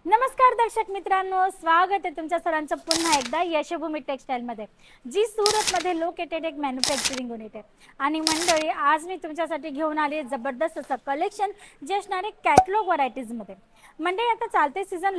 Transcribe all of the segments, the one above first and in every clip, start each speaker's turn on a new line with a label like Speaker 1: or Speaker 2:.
Speaker 1: नमस्कार दर्शक मित्रांनो, स्वागत आहे तुमच्या सर्वांचं पुन्हा एकदा यशोभूमी टेक्सटाईल मध्ये, जी सूरत मध्ये लोकेटेड एक मॅन्युफॅक्चरिंग युनिट आहे। आणि मंडळी, आज मी तुमच्यासाठी घेऊन आले जबरदस्त असं कलेक्शन जे असणार आहे कॅटलॉग व्हरायटीज मध्ये। मंडळी, आता चालते सीझन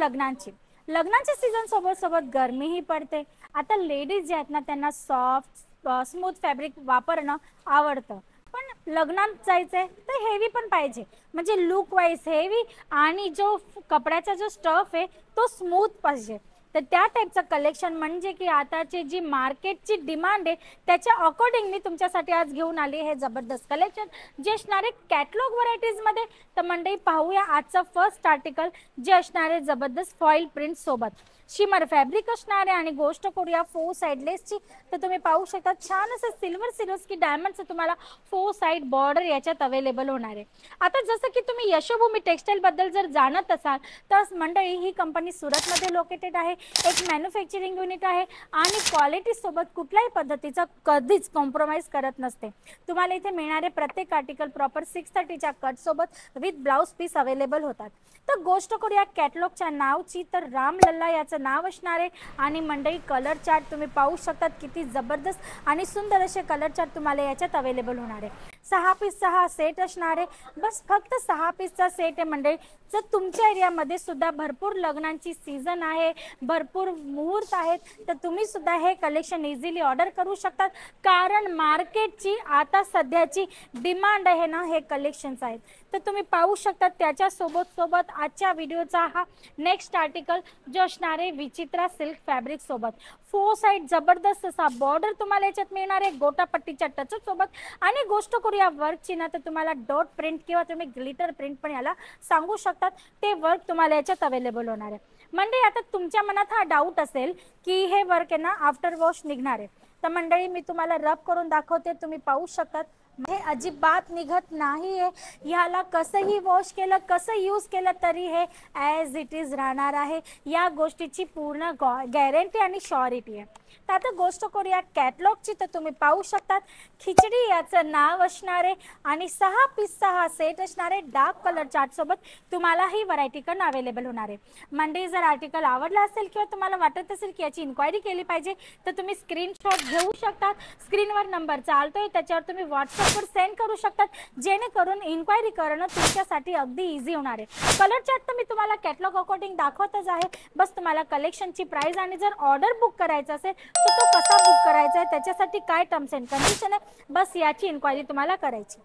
Speaker 1: लग्नांच्या सीझन सोबत सोबत गरमीही पडते। आता लेडीज जे आहेत ना, त्यांना सॉफ्ट स्मूथ फॅब्रिक वापरणं आवडतं, पण लग्नात जायचंय तर हेवी पण पाहिजे, म्हणजे लुक वाईज हेवी आणि जो कपड्याचा जो स्टफ आहे तो स्मूथ पाहिजे। तर त्या टाईपचं कलेक्शन म्हणजे की आताची जी मार्केटची डिमांड आहे त्याच्या अकॉर्डिंग मी तुमच्यासाठी आज घेऊन आली हे जबरदस्त कलेक्शन जे असणार आहे कॅटलॉग व्हरायटीज मध्ये। तर मंडळी, पाहूया आजचं फर्स्ट आर्टिकल जे असणार आहे जबरदस्त फॉईल प्रिंट सोबत शिमर फॅब्रिक असणार आहे आणि गोष्ट करूया फोर साइड लेसची। तर तुम्ही पाहू शकता छान असं सिल्वर सिरोस्की डायमंडचं तुम्हाला फोर साइड बॉर्डर याच्यात अवेलेबल होणार आहे। आता जसं की तुम्ही यशोभूमी टेक्सटाईल बद्दल जर जाणत असाल तर मंडळी, ही कंपनी सुरतमध्ये लोकेटेड आहे, एक मॅन्युफॅक्चरिंग युनिट आहे आणि क्वालिटी सोबत कुठल्याही पद्धतीचा कधीच कॉम्प्रोमाइज करत नसते। तुम्हाला इथे मिळणारे प्रत्येक आर्टिकल प्रॉपर 630च्या कट सोबत विथ ब्लाउज पीस अवेलेबल होतात। तर गोष्ट करूया कॅटलॉगच्या नावची, तर रामलल्ला याचं नाव असणार आहे। आणि मंडळी, कलर चार्ट तुम्ही पाहू शकतात, किती जबरदस्त आणि सुंदर असे कलर चार्ट तुम्हाला याच्यात अवेलेबल होणार आहे। 6 पीसचा हा सेट असणार आहे, बस फक्त 6 पीसचा सेट आहे मंडळी। जर तुमच्या एरियामध्ये सुद्धा भरपूर लग्नांची सीझन आहे, भरपूर मुहूर्त आहेत, तर तुम्ही सुद्धा हे कलेक्शन इझिली ऑर्डर करू शकतात, कारण मार्केटची आता सध्याची डिमांड आहे ना हे कलेक्शन्स आहेत। तर तुम्ही पाहू शकता त्याच्या सोबत आजच्या व्हिडिओचा हा नेक्स्ट आर्टिकल जो असणार आहे विचित्रा सिल्क फॅब्रिक सोबत फोर साइड जबरदस्त असा बॉर्डर तुम्हाला याच्यात मिळणार आहे गोटापट्टीच्या टचअप सोबत। आणि गोष्ट करूया वर्कची ना, तर तुम्हाला डॉट प्रिंट किंवा तुम्ही ग्लिटर प्रिंट पण याला सांगू शकतात, ते वर्क तुम्हाला याच्यात अवेलेबल होणार आहे। म्हणजे आता तुमच्या मनात हा डाऊट असेल की हे वर्क आहे ना आफ्टर वॉश निघणार आहे, तर मंडळी मी तुम्हाला रब करून दाखवते, तुम्ही पाहू शकतात हे अजिबात निघत नाहीये। ह्याला कसंही वॉश केलं, कसं यूज केलं तरी हे ॲज इट इज राहणार आहे, या गोष्टीची पूर्ण गॅरंटी आणि श्युरिटी आहे। तर आता गोष्ट करूया कॅटलॉगची, तर तुम्ही पाहू शकतात खिचडी याचं नाव असणार आहे आणि 6 पीसचा हा सेट असणार आहे। डार्क कलर चार्ट सोबत तुम्हाला ही व्हरायटी पण अवेलेबल होणार आहे। म्हणजे जर आर्टिकल आवडला असेल किंवा तुम्हाला वाटत असेल की याची इन्क्वायरी केली पाहिजे, तर तुम्ही स्क्रीनशॉट घेऊ शकतात, स्क्रीनवर नंबर चालतोय त्याच्यावर तुम्ही व्हॉट्सअपवर सेंड करू शकतात, जेणेकरून इन्क्वायरी करणं तुमच्यासाठी अगदी इझी होणार आहे। कलर चार्ट तर मी तुम्हाला कॅटलॉग अकॉर्डिंग दाखवतच आहे, बस तुम्हाला कलेक्शनची प्राइस आणि जर ऑर्डर बुक करायचा असेल तर तो कसा बुक करायचा आहे, त्याच्यासाठी काय टर्म्स अँड कंडिशन आहे, बस याची इन्क्वायरी तुम्हाला करायची।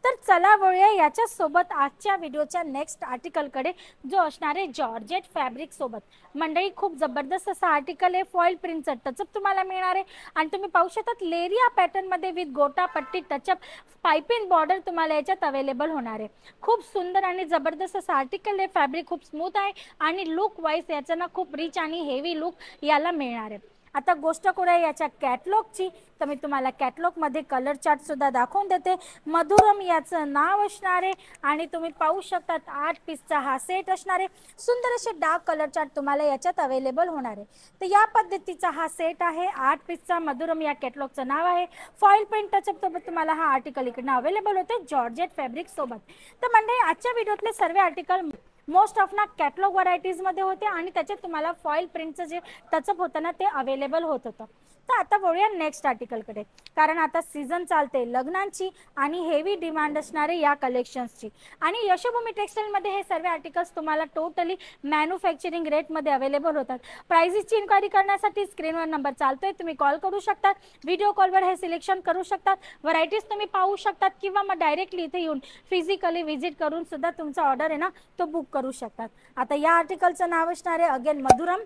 Speaker 1: तर चला वळूया याच्या सोबत आजच्या व्हिडिओच्या नेक्स्ट आर्टिकलकडे, जो असणार आहे जॉर्जेट फॅब्रिक सोबत। मंडळी, खूप जबरदस्त असा आर्टिकल आहे, फॉईल प्रिंटचं टचअप तुम्हाला मिळणार आहे आणि तुम्ही पाहू शकतात लेरिया पॅटर्न मध्ये विथ गोटा पट्टी टचअप पाइपिंग बॉर्डर तुम्हाला याच्यात अवेलेबल होणार आहे। खूप सुंदर आणि जबरदस्त असं आर्टिकल आहे, फॅब्रिक खूप स्मूथ आहे आणि लुक वाईज याचं ना खूप रिच आणि हेवी लुक याला मिळणार आहे। आता गोष्ट करूया याच्या कॅटलॉगची, तर मी तुम्हाला कॅटलॉगमध्ये कलर चार्ट सुद्धा दाखवून देते। मधुरम याचं नाव असणार आहे आणि तुम्ही पाहू शकतात 8 पीसचा हा सेट असणार आहे। सुंदर असे डार्क कलर चार्ट तुम्हाला याच्यात अवेलेबल होणार आहे। तर या पद्धतीचा हा सेट आहे 8 पीसचा, मधुरम या कॅटलॉगचं नाव आहे। फॉईल प्रिंट टचअप सोबत तुम्हाला हा आर्टिकल इकडनं अवेलेबल होते जॉर्जेट फॅब्रिक सोबत। तर म्हणजे आजच्या व्हिडिओतले सर्व आर्टिकल मोस्ट ऑफ ना कॅटलॉग व्हरायटीजमध्ये होते आणि त्याच्यात तुम्हाला फॉईल प्रिंटचं जे टचअप होतं ना ते अवेलेबल होत होतं। तर आता वळूया नेक्स्ट आर्टिकलकडे, कारण आता सीझन चालते लग्नांची आणि हेवी डिमांड असणारे या कलेक्शन्सची। आणि यशोभूमी टेक्सटाईलमध्ये हे सर्व आर्टिकल्स तुम्हाला टोटली मॅन्युफॅक्चरिंग रेटमध्ये अवेलेबल होतात। प्राइजेसची इन्क्वायरी करण्यासाठी स्क्रीनवर नंबर चालतोय, तुम्ही कॉल करू शकता, व्हिडिओ कॉलवर हे सिलेक्शन करू शकतात, व्हरायटीज तुम्ही पाहू शकतात किंवा मग डायरेक्टली इथे येऊन फिजिकली व्हिजिट करून सुद्धा तुमचा ऑर्डर आहे ना तो बुक करू शकतात। आता या आर्टिकलचं नाव असणार आहे अगेन मधुरम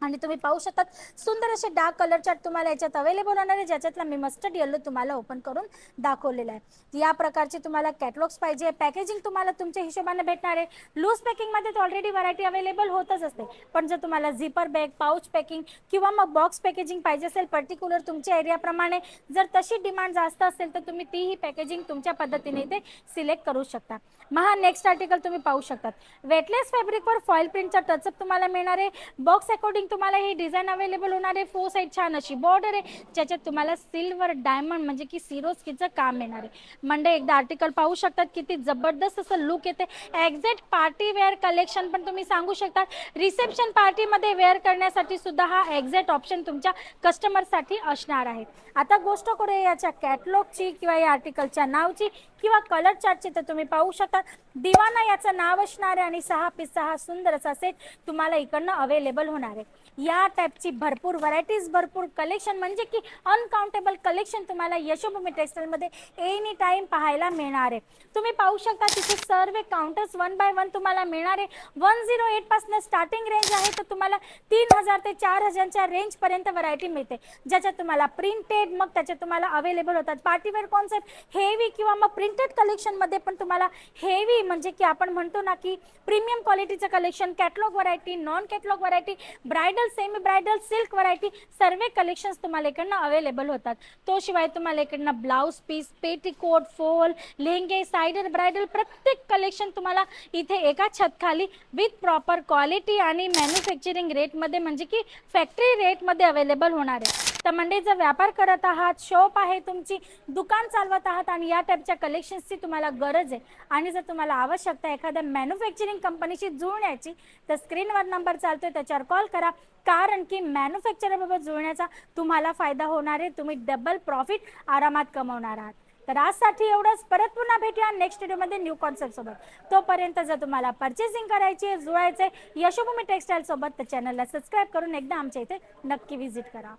Speaker 1: आणि तुम्ही पाहू शकतात सुंदर असे डार्क कलर चार्ट तुम्हाला याच्यात अवेलेबल होणार आहे, ज्याच्यातला मी मस्टर्ड येलो तुम्हाला ओपन करून दाखवलेला आहे। या प्रकारचे तुम्हाला कॅटलॉग्स पाहिजे, पॅकेजिंग तुम्हाला तुमच्या हिशोबाने भेटणार आहे। लूज पॅकिंगमध्ये तर ऑलरेडी व्हरायटी अवेलेबल होतच असते, पण जर तुम्हाला झिपर बॅग, पाऊच पॅकिंग किंवा मग बॉक्स पॅकेजिंग पाहिजे असेल पर्टिक्युलर तुमच्या एरियाप्रमाणे, जर तशी डिमांड जास्त असेल तर तुम्ही तीही पॅकेजिंग तुमच्या पद्धतीने इथे सिलेक्ट करू शकता। महा नेक्स्ट आर्टिकल तुम्ही पाहू शकतात. वेटलेस फॅब्रिकवर फॉईल प्रिंटचा टचअप तुम्हाला मिळणार आहे. बॉक्स अकॉर्डिंग तुम्हाला ही डिझाईन अवेलेबल होणार आहे. 4 साइड छान अशी बॉर्डर आहे, ज्याच्यात तुम्हाला सिल्वर डायमंड म्हणजे की सिरोस्कीचं काम येणार आहे. म्हणजे एकदा आर्टिकल पाहू शकतात, किती जबरदस्त असं लुक येते. एक्झॅक्ट पार्टी वेअर कलेक्शन पण तुम्ही सांगू शकता. रिसेप्शन पार्टीमध्ये वेअर करण्यासाठी सुद्धा हा एक्झॅक्ट ऑप्शन तुमच्या कस्टमरसाठी असणार आहे. आता गोष्ट करूया याच्या कॅटलॉगची किंवा या आर्टिकलच्या नावची किंवा कलर चार्टची. तर तुम्ही पाहू शकता, दिवाना याचं नाव असणार आहे आणि 6 पीसचा हा सुंदर असा सेट तुम्हाला इकडनं अवेलेबल होणार आहे. या टाईपची भरपूर व्हरायटीज, भरपूर कलेक्शन म्हणजे की अनकाउंटेबल कलेक्शन तुम्हाला यशोभूमी टेक्सटाईलमध्ये एनी टाइम पाहायला मिळणार आहे. तुम्ही पाहू शकता तिथे सर्व काउंटर्स 1 बाय 1 तुम्हाला मिळणार आहे. 108 पासून स्टार्टिंग रेंज आहे, तर तुम्हाला 3000 ते 4000च्या रेंज पर्यंत व्हरायटी मिळते, ज्याच्यात तुम्हाला प्रिंटेड मग त्याच्यात तुम्हाला अवेलेबल होतात पार्टीवेअर कॉन्सेप्ट हेवी किंवा मग प्रिंटेड कलेक्शनमध्ये पण तुम्हाला हेवी म्हणजे की आपण म्हणतो ना की प्रीमियम क्वालिटीचं collection, catalogue variety, non catalogue variety, bridal, semi bridal, silk variety सर्व कलेक्शन्स तुम्हाला इकडनं अवेलेबल होतात. तो शिवाय तुम्हाला इकडनं ब्लाउज पीस, पेटीकोट, फॉल, लेहंगे, साइडर, ब्रायडल प्रत्येक कलेक्शन तुम्हाला इथे एका छतखाली विथ प्रॉपर क्वालिटी आणि मॅन्युफॅक्चरिंग रेटमध्ये म्हणजे की फॅक्टरी रेटमध्ये अवेलेबल होणार आहे. तर म्हणजे जर व्यापार करत आहात, शॉप आहे तुमची, दुकान चालवत आहात आणि या टाईपच्या कलेक्शन्सची तुम्हाला गरज आहे आणि जर तुम्हाला आवश्यकता एखाद्या मॅन्युफॅक्चरिंग कंपनीशी जुळण्याची, तर स्क्रीनवर नंबर चालतोय त्याच्यावर कॉल करा. कारण की मॅन्युफॅक्चररबरोबर जुळण्याचा तुम्हाला फायदा होणार आहे. तुम्ही डबल प्रॉफिट आरामात कमवणार आहात. तर आजसाठी एवढंच. परत पुन्हा भेटूया नेक्स्ट व्हिडिओमध्ये न्यू कॉन्सेप्ट सोबत. तोपर्यंत जर तुम्हाला परचेसिंग करायची आहे, जुळायचं आहे यशोभूमी टेक्सटाईल सोबत, तर चॅनलला सबस्क्राईब करून एकदा आमच्या इथे नक्की व्हिजिट करा.